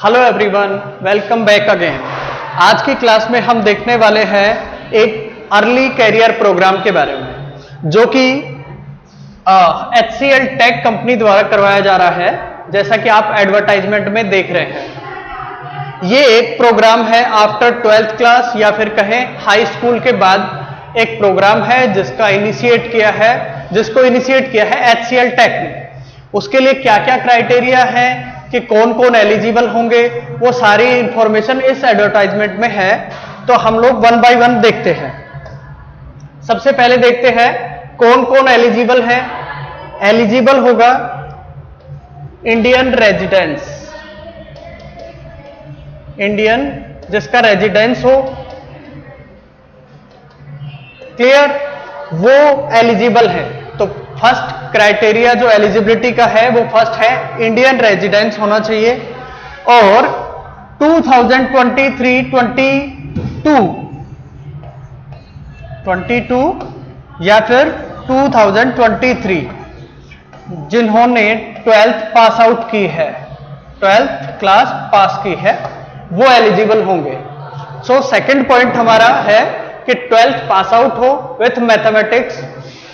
Hello everyone, welcome back again. आज की class में हम देखने वाले हैं एक अर्ली कैरियर प्रोग्राम के बारे में, जो कि HCL टेक कंपनी द्वारा करवाया जा रहा है, जैसा कि आप एडवर्टाइजमेंट में देख रहे हैं। ये एक प्रोग्राम है आफ्टर 12th क्लास या फिर कहें हाई स्कूल के बाद एक प्रोग्राम है जिसको इनिशिएट किया है HCL टेक ने। उसके लिए क्या क्या क्राइटेरिया है कि कौन कौन एलिजिबल होंगे, वो सारी इंफॉर्मेशन इस एडवर्टाइजमेंट में है। तो हम लोग वन बाय वन देखते हैं। सबसे पहले देखते हैं कौन कौन एलिजिबल है। एलिजिबल होगा इंडियन जिसका रेजिडेंस हो, क्लियर, वो एलिजिबल है। तो फर्स्ट क्राइटेरिया जो एलिजिबिलिटी का है वो फर्स्ट है इंडियन रेजिडेंस होना चाहिए, और 2022 या फिर 2023 जिन्होंने 12th पास आउट की है, 12th क्लास पास की है, वो एलिजिबल होंगे। सो सेकंड पॉइंट हमारा है कि 12th पास आउट हो विथ मैथमेटिक्स,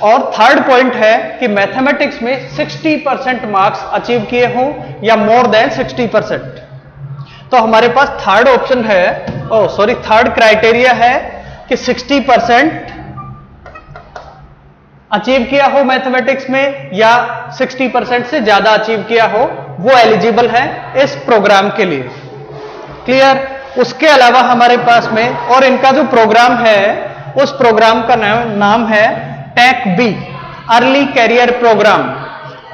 और थर्ड पॉइंट है कि मैथमेटिक्स में 60% मार्क्स अचीव किए हों या मोर देन 60%। तो हमारे पास थर्ड ऑप्शन है, थर्ड क्राइटेरिया है कि 60% अचीव किया हो मैथमेटिक्स में या 60% से ज्यादा अचीव किया हो, वो एलिजिबल है इस प्रोग्राम के लिए। क्लियर। उसके अलावा हमारे पास में और इनका जो प्रोग्राम है, उस प्रोग्राम का नाम है tech B, early career program.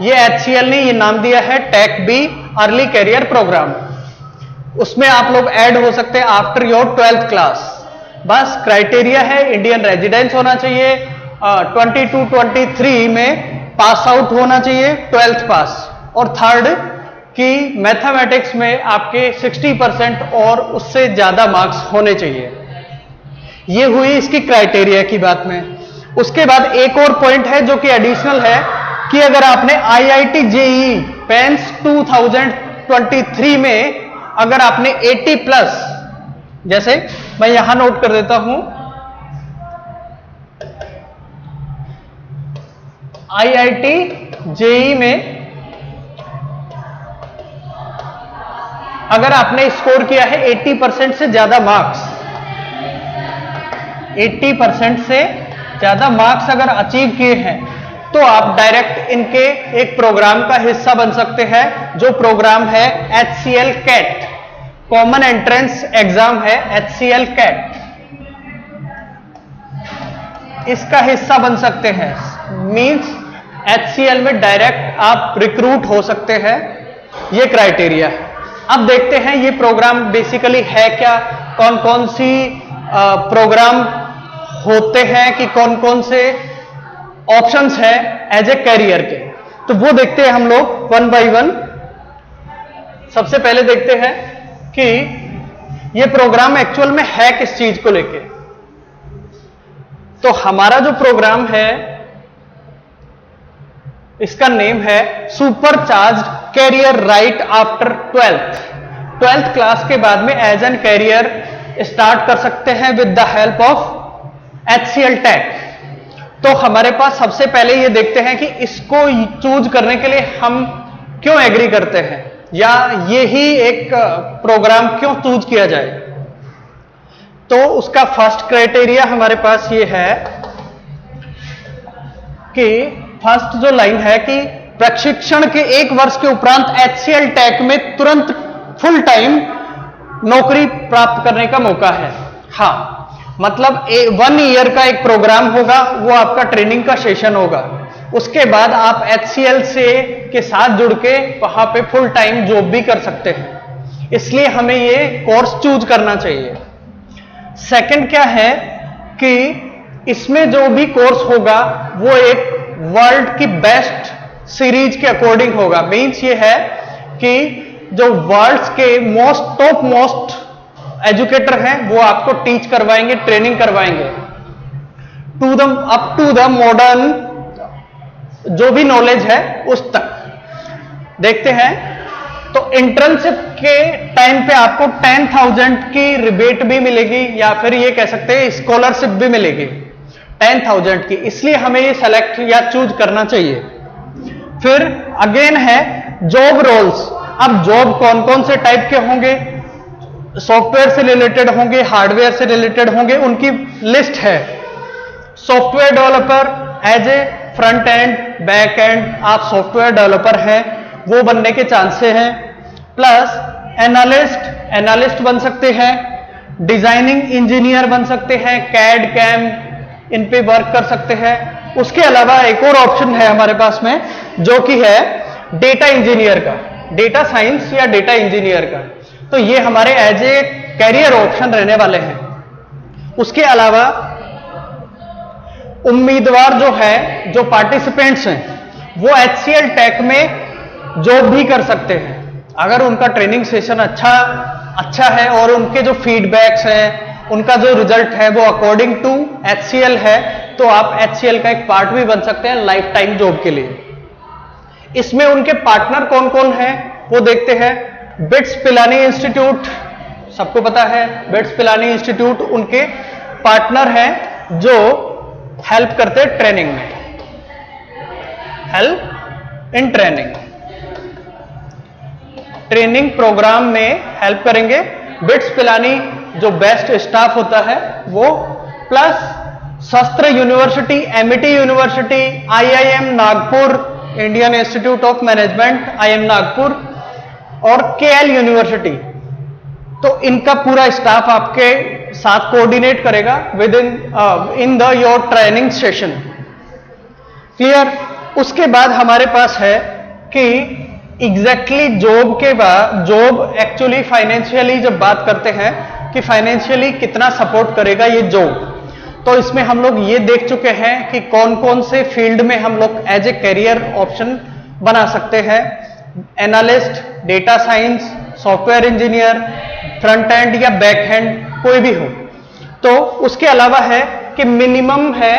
ये HCL ने ये नाम दिया है tech B, early career program. उसमें आप लोग ऐड हो सकते हैं आफ्टर योर 12th क्लास। बस क्राइटेरिया है इंडियन रेजिडेंस होना चाहिए, 22-23 में पास आउट होना चाहिए, 12th पास, और थर्ड कि मैथमेटिक्स में आपके 60% और उससे ज्यादा मार्क्स होने चाहिए। ये हुई इसकी क्राइटेरिया की बात में। उसके बाद एक और पॉइंट है जो कि एडिशनल है कि अगर आपने IIT JEE पेंस 2023 में अगर आपने 80+, जैसे मैं यहां नोट कर देता हूं, IIT JEE में अगर आपने स्कोर किया है 80% से ज्यादा मार्क्स, 80% से ज्यादा मार्क्स अगर अचीव किए हैं, तो आप डायरेक्ट इनके एक प्रोग्राम का हिस्सा बन सकते हैं, जो प्रोग्राम है HCL CAT, common entrance exam है HCL कैट। इसका हिस्सा बन सकते हैं, मींस HCL में डायरेक्ट आप रिक्रूट हो सकते हैं। ये क्राइटेरिया है। अब देखते हैं ये प्रोग्राम बेसिकली है क्या, कौन कौन सी प्रोग्राम होते हैं, कि कौन कौन से ऑप्शंस है एज ए कैरियर के। तो वो देखते हैं हम लोग वन बाय वन। सबसे पहले देखते हैं कि ये प्रोग्राम एक्चुअल में है किस चीज को लेके। तो हमारा जो प्रोग्राम है, इसका नेम है supercharged career right after 12th class के बाद में एज एन कैरियर स्टार्ट कर सकते हैं with the help of HCL tech. तो हमारे पास सबसे पहले ये देखते हैं कि इसको चूज करने के लिए हम क्यों एग्री करते हैं, या ये ही एक प्रोग्राम क्यों चूज किया जाए। तो उसका फर्स्ट क्राइटेरिया हमारे पास ये है कि फर्स्ट जो लाइन है कि प्रशिक्षण के 1 वर्ष के उपरांत HCL टेक में तुरंत फुल टाइम नौकरी प्राप्त करने का मौका है। हाँ, मतलब 1 ईयर का एक प्रोग्राम होगा, वो आपका ट्रेनिंग का सेशन होगा। उसके बाद आप HCL के साथ जुड़ के वहां पे फुल टाइम जॉब भी कर सकते हैं। इसलिए हमें ये कोर्स चूज करना चाहिए। सेकंड क्या है कि इसमें जो भी कोर्स होगा वो एक वर्ल्ड की बेस्ट सीरीज के अकॉर्डिंग होगा। मींस ये है कि जो वर्ल्ड के टॉप मोस्ट एजुकेटर हैं, वो आपको टीच करवाएंगे, ट्रेनिंग करवाएंगे अप टू द मॉडर्न जो भी नॉलेज है उस तक। देखते हैं। तो तो इंटर्नशिप के टाइम पे आपको 10,000 की रिबेट भी मिलेगी, या फिर ये कह सकते हैं स्कॉलरशिप भी मिलेगी 10,000 की, इसलिए हमें ये सेलेक्ट या चूज करना चाहिए। फिर अगेन है जॉब रोल्स। अब जॉब कौन कौन से टाइप के होंगे, सॉफ्टवेयर से रिलेटेड होंगे, हार्डवेयर से रिलेटेड होंगे, उनकी लिस्ट है। Software developer, as a front end back end आप सॉफ्टवेयर डेवलपर हैं, वो बनने के चांसेस हैं। प्लस एनालिस्ट बन सकते हैं, डिजाइनिंग इंजीनियर बन सकते हैं, कैड कैम इन पे वर्क कर सकते हैं। उसके अलावा एक और ऑप्शन है हमारे पास में, जो कि है डेटा इंजीनियर का, डेटा साइंस या डेटा इंजीनियर का। तो ये हमारे एज ए कैरियर ऑप्शन रहने वाले हैं। उसके अलावा उम्मीदवार जो है, जो पार्टिसिपेंट्स हैं, वो HCL टेक में जॉब भी कर सकते हैं अगर उनका ट्रेनिंग सेशन अच्छा है और उनके जो फीडबैक्स हैं, उनका जो रिजल्ट है वो अकॉर्डिंग टू HCL है, तो आप HCL का एक पार्ट भी बन सकते हैं लाइफ टाइम जॉब के लिए। इसमें उनके पार्टनर कौन कौन है वो देखते हैं। बिट्स पिलानी इंस्टीट्यूट, सबको पता है बिट्स पिलानी इंस्टीट्यूट उनके पार्टनर हैं जो हेल्प करते हैं ट्रेनिंग में, हेल्प इन ट्रेनिंग प्रोग्राम में हेल्प करेंगे। बिट्स पिलानी जो बेस्ट स्टाफ होता है वो, प्लस शस्त्र university, MIT university, IIM Nagpur, Indian institute of management IIM Nagpur, और KL यूनिवर्सिटी। तो इनका पूरा स्टाफ आपके साथ कोऑर्डिनेट करेगा with in the your training session. Clear. उसके बाद हमारे पास है कि एग्जैक्टली जॉब के बाद, जॉब एक्चुअली फाइनेंशियली जब बात करते हैं कि फाइनेंशियली कितना सपोर्ट करेगा ये जॉब, तो इसमें हम लोग ये देख चुके हैं कि कौन कौन से फील्ड में हम लोग एज ए करियर ऑप्शन बना सकते हैं। Analyst, data science, software engineer, front end या बैक हैंड कोई भी हो। तो उसके अलावा है कि मिनिमम है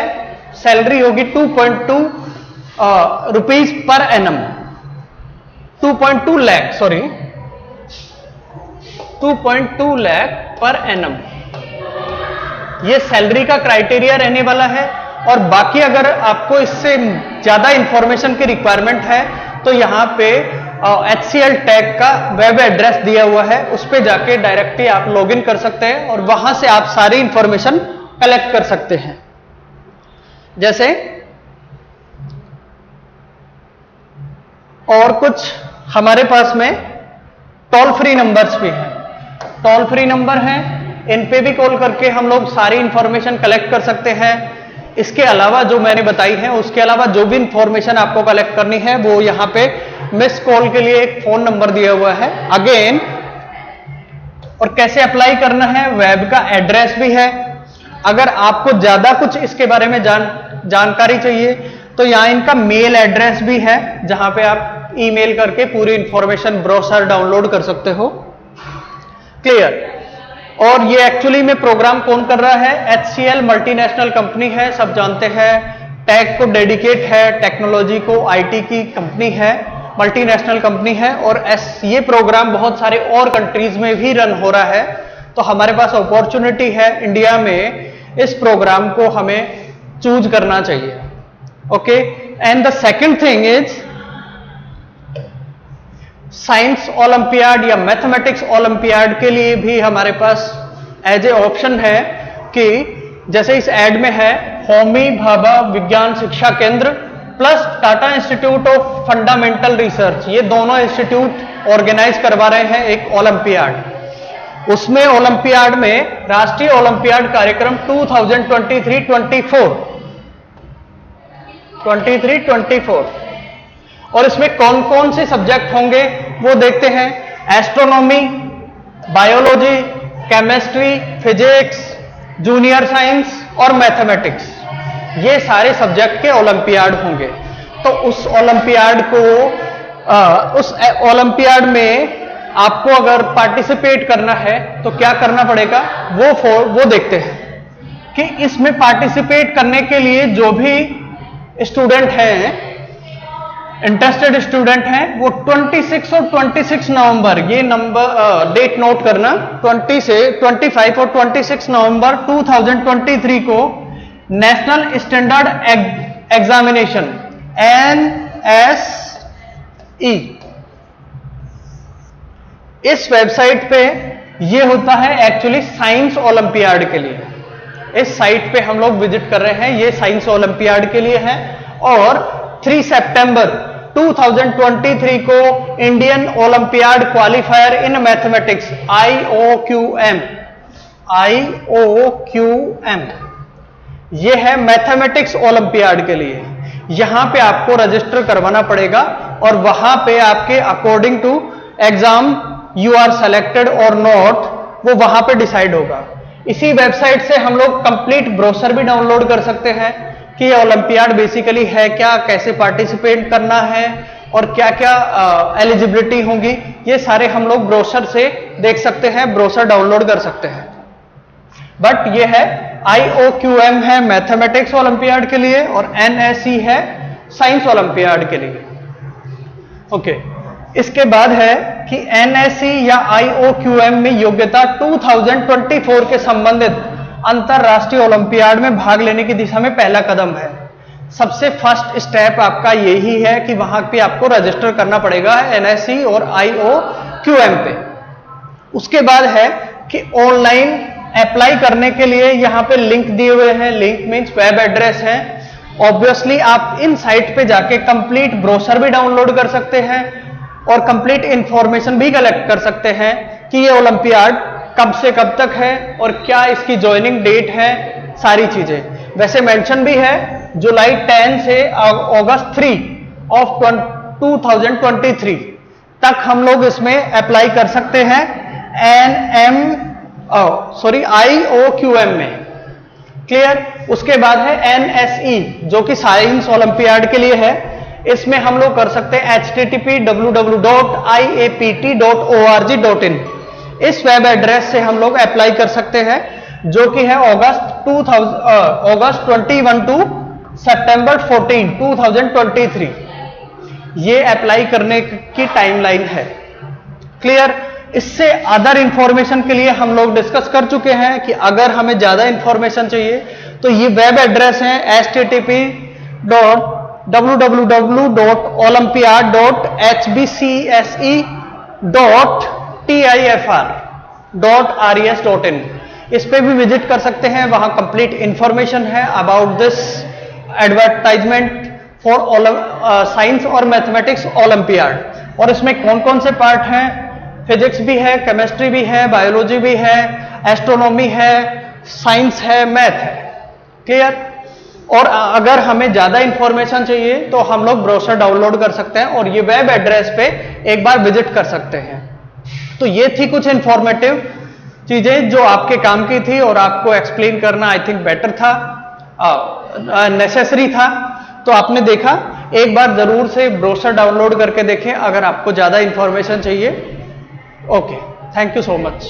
सैलरी होगी 2.2 rupees per annum, 2.2 lakh, sorry 2.2 lakh per annum, ये सैलरी का क्राइटेरिया रहने वाला है। और बाकी अगर आपको इससे ज्यादा इंफॉर्मेशन की रिक्वायरमेंट है तो यहाँ पे HCL टेक का वेब एड्रेस दिया हुआ है, उस पे जाके डायरेक्टली आप लॉगिन कर सकते हैं और वहां से आप सारी इंफॉर्मेशन कलेक्ट कर सकते हैं। जैसे और कुछ हमारे पास में टोल फ्री नंबर्स भी हैं, टोल फ्री नंबर हैं, इन पे भी कॉल करके हम लोग सारी इंफॉर्मेशन कलेक्ट कर सकते हैं। इसके अलावा जो मैंने बताई है, उसके अलावा जो भी इंफॉर्मेशन आपको कलेक्ट करनी है वो यहाँ पे मिस कॉल के लिए एक फोन नंबर दिया हुआ है अगेन। और कैसे अप्लाई करना है, वेब का एड्रेस भी है। अगर आपको ज्यादा कुछ इसके बारे में जानकारी चाहिए तो यहाँ इनका मेल एड्रेस भी है, जहां पे आप ईमेल करके पूरी इंफॉर्मेशन ब्रोशर डाउनलोड कर सकते हो। क्लियर। और ये एक्चुअली में प्रोग्राम कौन कर रहा है, HCL मल्टीनेशनल कंपनी है, सब जानते हैं, टेक को डेडिकेट है, टेक्नोलॉजी को, IT की कंपनी है, मल्टीनेशनल कंपनी है। और ये प्रोग्राम बहुत सारे और कंट्रीज में भी रन हो रहा है। तो हमारे पास अपॉर्चुनिटी है इंडिया में, इस प्रोग्राम को हमें चूज करना चाहिए। Okay. And the second thing is science olympiad या मैथमेटिक्स ओलंपियाड के लिए भी हमारे पास एज ए ऑप्शन है कि जैसे इस एड में है, होमी भाभा विज्ञान शिक्षा केंद्र plus Tata institute of fundamental research, ये दोनों इंस्टीट्यूट ऑर्गेनाइज करवा रहे हैं एक ओलंपियाड। उसमें ओलंपियाड में राष्ट्रीय ओलंपियाड कार्यक्रम 2023-24 और इसमें कौन कौन से सब्जेक्ट होंगे वो देखते हैं। Astronomy, biology, chemistry, physics, junior science और मैथमेटिक्स, ये सारे सब्जेक्ट के ओलंपियाड होंगे। तो उस ओलंपियाड में आपको अगर पार्टिसिपेट करना है तो क्या करना पड़ेगा, वो देखते हैं कि इसमें पार्टिसिपेट करने के लिए जो भी स्टूडेंट हैं इंटरेस्टेड स्टूडेंट हैं वो 26 और 26 नवंबर, ये नंबर डेट नोट करना, 20 से 25 और 26 नवंबर 2023 को नेशनल स्टैंडर्ड एग्जामिनेशन NSE इस वेबसाइट पे ये होता है एक्चुअली साइंस ओलंपियाड के लिए। इस साइट पे हम लोग विजिट कर रहे हैं, ये साइंस ओलंपियाड के लिए है। और 3 सितंबर 2023 को Indian olympiad qualifier in mathematics IOQM ये है मैथमेटिक्स ओलंपियाड के लिए। यहां पे आपको रजिस्टर करवाना पड़ेगा और वहां पे आपके according to exam you are selected और नॉट, वो वहां पे डिसाइड होगा। इसी वेबसाइट से हम लोग कंप्लीट ब्रोशर भी डाउनलोड कर सकते हैं कि ये ओलंपियाड बेसिकली है क्या, कैसे पार्टिसिपेट करना है और क्या क्या एलिजिबिलिटी होगी, ये सारे हम लोग ब्रोशर से देख सकते हैं, ब्रोशर डाउनलोड कर सकते हैं। बट ये है IOQM है मैथमेटिक्स ओलंपियाड के लिए और NSE है साइंस ओलंपियाड के लिए। ओके, इसके बाद है कि NSE या IOQM में योग्यता 2024 के संबंधित अंतरराष्ट्रीय ओलंपियाड में भाग लेने की दिशा में पहला कदम है। सबसे फर्स्ट स्टेप आपका यही है कि वहां पे आपको रजिस्टर करना पड़ेगा NSE और IOQM पे। उसके बाद है कि ऑनलाइन अप्लाई करने के लिए यहां पे लिंक दिए हुए हैं, लिंक मींस वेब एड्रेस है। ऑब्वियसली आप इन साइट पे जाके कंप्लीट ब्रोशर भी डाउनलोड कर सकते हैं और कंप्लीट इंफॉर्मेशन भी कलेक्ट कर सकते हैं कि ये ओलंपियाड कब से कब तक है और क्या इसकी ज्वाइनिंग डेट है, सारी चीजें। वैसे मेंशन भी है जुलाई 10 से अगस्त 3 ऑफ 2023 तक हम लोग इसमें अप्लाई कर सकते हैं IOQM में। क्लियर? उसके बाद है NSE जो कि साइंस ओलंपियाड के लिए है। इसमें हम लोग कर सकते हैं http://www.iapt.org.in इस वेब एड्रेस से हम लोग अप्लाई कर सकते हैं, जो कि है अगस्त 21 टू सितंबर 14 2023 ये अप्लाई करने की टाइमलाइन है। क्लियर? इससे अदर इंफॉर्मेशन के लिए हम लोग डिस्कस कर चुके हैं कि अगर हमें ज्यादा इंफॉर्मेशन चाहिए तो ये वेब एड्रेस है http://www.olympiad.hbcs.tifr.res.in इस पे भी विजिट कर सकते हैं। वहां कंप्लीट इंफॉर्मेशन है about this advertisement for science और मैथमेटिक्स ओलंपियाड। और इसमें कौन कौन से पार्ट हैं, फिजिक्स भी है, केमिस्ट्री भी है, बायोलॉजी भी है, एस्ट्रोनॉमी है, साइंस है, मैथ है। क्लियर? और अगर हमें ज्यादा इंफॉर्मेशन चाहिए तो हम लोग ब्रोशर डाउनलोड कर सकते हैं और ये वेब एड्रेस पे एक बार विजिट कर सकते हैं। तो ये थी कुछ इंफॉर्मेटिव चीजें जो आपके काम की थी और आपको एक्सप्लेन करना आई थिंक बेटर था, नेसेसरी था। तो आपने देखा, एक बार जरूर से ब्रोशर डाउनलोड करके देखें अगर आपको ज्यादा इंफॉर्मेशन चाहिए। Okay, thank you so much.